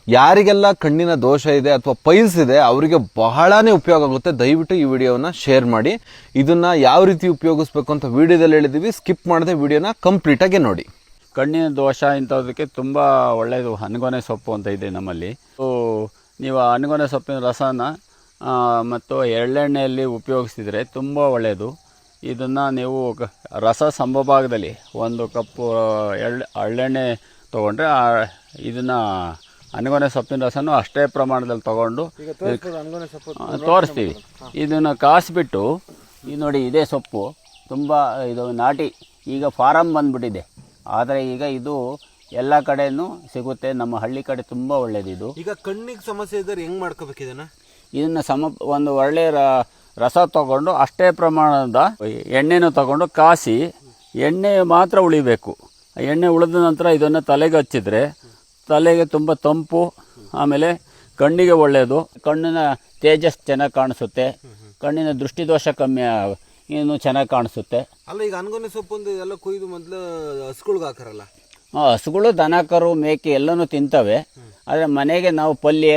ಯಾರಿಗೆಲ್ಲ ಕಣ್ಣಿನ ದೋಷ ಇದೆ ಅಥವಾ ಪೈಲ್ಸ್ ಇದೆ ಅವರಿಗೆ ಬಹಳನೇ ಉಪಯೋಗ ಆಗುತ್ತೆ. ದಯವಿಟ್ಟು ಈ ವಿಡಿಯೋನ ಶೇರ್ ಮಾಡಿ. ಇದನ್ನ ಯಾವ ರೀತಿ ಉಪಯೋಗಿಸ್ಬೇಕು ಅಂತ ವಿಡಿಯೋದಲ್ಲಿ ಹೇಳಿದೀವಿ. ಸ್ಕಿಪ್ ಮಾಡದೆ ವಿಡಿಯೋನ ಕಂಪ್ಲೀಟ್ ಆಗಿ ನೋಡಿ. ಕಣ್ಣಿನ ದೋಷ ಇಂಥದಕ್ಕೆ ತುಂಬ ಒಳ್ಳೆಯದು ಹನಗೊನೆ ಸೊಪ್ಪು ಅಂತ ಇದೆ ನಮ್ಮಲ್ಲಿ. ನೀವು ಹನಗೊನೆ ಸೊಪ್ಪಿನ ರಸನ ಮತ್ತು ಎಳ್ಳೆಣ್ಣೆಯಲ್ಲಿ ಉಪಯೋಗಿಸಿದರೆ ತುಂಬ ಒಳ್ಳೆಯದು. ಇದನ್ನು ನೀವು ರಸ ಸಮಭಾಗದಲ್ಲಿ 1 ಕಪ್ಪು ಎಳ್ಳೆಣ್ಣೆ ತೊಗೊಂಡ್ರೆ ಇದನ್ನು ಹನಗೊನೆ ಸೊಪ್ಪಿನ ರಸನೂ ಅಷ್ಟೇ ಪ್ರಮಾಣದಲ್ಲಿ ತೊಗೊಂಡು ತೋರಿಸ್ತೀವಿ. ಇದನ್ನು ಕಾಸಿಬಿಟ್ಟು ಇದು ನೋಡಿ, ಇದೇ ಸೊಪ್ಪು ತುಂಬ ಇದು ನಾಟಿ. ಈಗ ಫಾರಮ್ ಬಂದುಬಿಟ್ಟಿದೆ, ಆದರೆ ಈಗ ಇದು ಎಲ್ಲ ಕಡೆನೂ ಸಿಗುತ್ತೆ. ನಮ್ಮ ಹಳ್ಳಿ ಕಡೆ ತುಂಬ ಒಳ್ಳೇದು ಇದು. ಈಗ ಕಣ್ಣಿಗೆ ಸಮಸ್ಯೆ ಇದ್ದರೆ ಹೆಂಗೆ ಮಾಡ್ಕೋಬೇಕು ಇದನ್ನು ಒಂದು ಒಳ್ಳೆಯ ರಸ ತಗೊಂಡು ಅಷ್ಟೇ ಪ್ರಮಾಣದ ಎಣ್ಣೆನೂ ತಗೊಂಡು ಕಾಸಿ ಎಣ್ಣೆ ಮಾತ್ರ ಉಳಿಬೇಕು. ಎಣ್ಣೆ ಉಳಿದ ನಂತರ ಇದನ್ನು ತಲೆಗೆ ಹಚ್ಚಿದರೆ ತಲೆಗೆ ತುಂಬ ತಂಪು, ಆಮೇಲೆ ಕಣ್ಣಿಗೆ ಒಳ್ಳೆಯದು. ಕಣ್ಣಿನ ತೇಜಸ್ ಚೆನ್ನಾಗಿ ಕಾಣಿಸುತ್ತೆ, ಕಣ್ಣಿನ ದೃಷ್ಟಿದೋಷ ಕಮ್ಮಿ ಇನ್ನೂ ಚೆನ್ನಾಗಿ ಕಾಣಿಸುತ್ತೆ. ಅಲ್ಲ, ಈಗ ಹನಗೊನೆ ಸೊಪ್ಪು ಎಲ್ಲ ಕೊಯ್ದು ಮೊದಲು ಹಸುಗಳ್ಗೆ ಹಾಕಾರಲ್ಲ? ಹಸುಗಳು, ದನ, ಕರು, ಮೇಕೆ ಎಲ್ಲನೂ ತಿಂತವೆ. ಆದರೆ ಮನೆಗೆ ನಾವು ಪಲ್ಯ,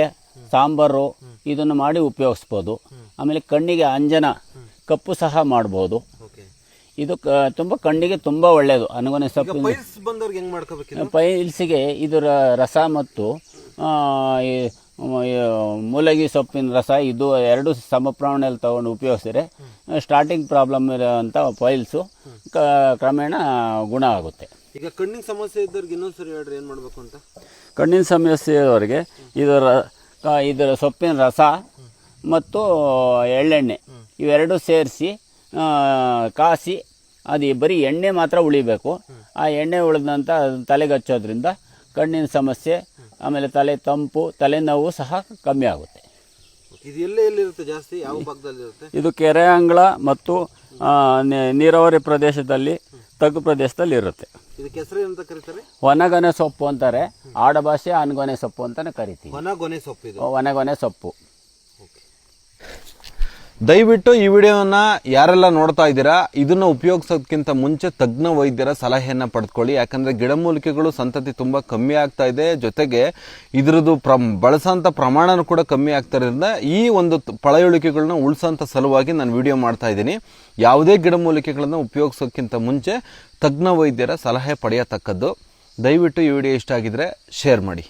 ಸಾಂಬಾರು ಇದನ್ನು ಮಾಡಿ ಉಪಯೋಗಿಸ್ಬೋದು. ಆಮೇಲೆ ಕಣ್ಣಿಗೆ ಅಂಜನ, ಕಪ್ಪು ಸಹ ಮಾಡ್ಬೋದು. ಇದು ತುಂಬ ಕಣ್ಣಿಗೆ ತುಂಬ ಒಳ್ಳೆಯದು ಹನಗೊನೆ ಸೊಪ್ಪು. ಪೈಲ್ಸಿಗೆ ಇದರ ರಸ ಮತ್ತು ಮೂಲಂಗಿ ಸೊಪ್ಪಿನ ರಸ ಇದು 2 ಸಮ ಪ್ರಮಾಣದಲ್ಲಿ ತಗೊಂಡು ಉಪಯೋಗಿಸಿದ್ರೆ ಸ್ಟಾರ್ಟಿಂಗ್ ಪ್ರಾಬ್ಲಮ್ ಇರೋಂಥ ಪೈಲ್ಸು ಕ್ರಮೇಣ ಗುಣ ಆಗುತ್ತೆ. ಈಗ ಕಣ್ಣಿನ ಸಮಸ್ಯೆ ಇದ್ದವ್ರಿಗೆ ಇನ್ನೊಂದ್ಸರಿ ಹೇಳ್ರಿ ಏನು ಮಾಡಬೇಕು ಅಂತ. ಕಣ್ಣಿನ ಸಮಸ್ಯೆ ಇರೋರಿಗೆ ಇದರ ಸೊಪ್ಪಿನ ರಸ ಮತ್ತು ಎಳ್ಳೆಣ್ಣೆ ಇವೆರಡೂ ಸೇರಿಸಿ ಕಾಸಿ ಅದು ಬರೀ ಎಣ್ಣೆ ಮಾತ್ರ ಉಳಿಬೇಕು. ಆ ಎಣ್ಣೆ ಉಳಿದಂಥ ತಲೆಗೆ ಹಚ್ಚೋದ್ರಿಂದ ಕಣ್ಣಿನ ಸಮಸ್ಯೆ, ಆಮೇಲೆ ತಲೆ ತಂಪು, ತಲೆನೋವು ಸಹ ಕಮ್ಮಿ ಆಗುತ್ತೆ. ಇದು ಎಲ್ಲಿರುತ್ತೆ ಜಾಸ್ತಿ? ಯಾವ ಭಾಗದಲ್ಲಿ ಇರುತ್ತೆ? ಇದು ಕೆರೆ ಅಂಗಳ ಮತ್ತು ನೀರಾವರಿ ಪ್ರದೇಶದಲ್ಲಿ, ತಗ್ಗು ಪ್ರದೇಶದಲ್ಲಿ ಇರುತ್ತೆ. ಇದಕ್ಕೆ ಹೆಸರು ಅಂತ ಕರೀತಾರೆ? ಹೊನಗೊನೆ ಸೊಪ್ಪು ಅಂತಾರೆ. ಆಡಭಾಷೆ ಹನಗೊನೆ ಸೊಪ್ಪು ಅಂತಾನೆ ಕರಿತೀವಿ. ಹೊನಗೊನೆ ಸೊಪ್ಪು ಇದು. ಹೊನಗೊನೆ ಸೊಪ್ಪು. ದಯವಿಟ್ಟು ಈ ವಿಡಿಯೋನ ಯಾರೆಲ್ಲ ನೋಡ್ತಾ ಇದ್ದೀರಾ, ಇದನ್ನ ಉಪಯೋಗಿಸೋದಕ್ಕಿಂತ ಮುಂಚೆ ತಜ್ಞ ವೈದ್ಯರ ಸಲಹೆಯನ್ನ ಪಡೆದುಕೊಳ್ಳಿ. ಯಾಕಂದ್ರೆ ಗಿಡಮೂಲಿಕೆಗಳು ಸಂತತಿ ತುಂಬಾ ಕಮ್ಮಿ ಆಗ್ತಾ ಇದೆ, ಜೊತೆಗೆ ಇದ್ರದ್ದು ಬಳಸೋಂಥ ಪ್ರಮಾಣನೂ ಕೂಡ ಕಮ್ಮಿ ಆಗ್ತಾ ಇರೋದ್ರಿಂದ ಈ ಒಂದು ಪಳೆಯುಳಿಕೆಗಳನ್ನ ಉಳಿಸೋಂಥ ಸಲುವಾಗಿ ನಾನು ವಿಡಿಯೋ ಮಾಡ್ತಾ ಇದ್ದೀನಿ. ಯಾವುದೇ ಗಿಡಮೂಲಿಕೆಗಳನ್ನ ಉಪಯೋಗಿಸೋಕ್ಕಿಂತ ಮುಂಚೆ ತಜ್ಞ ವೈದ್ಯರ ಸಲಹೆ ಪಡೆಯತಕ್ಕದ್ದು. ದಯವಿಟ್ಟು ಈ ವಿಡಿಯೋ ಇಷ್ಟ ಆಗಿದ್ರೆ ಶೇರ್ ಮಾಡಿ.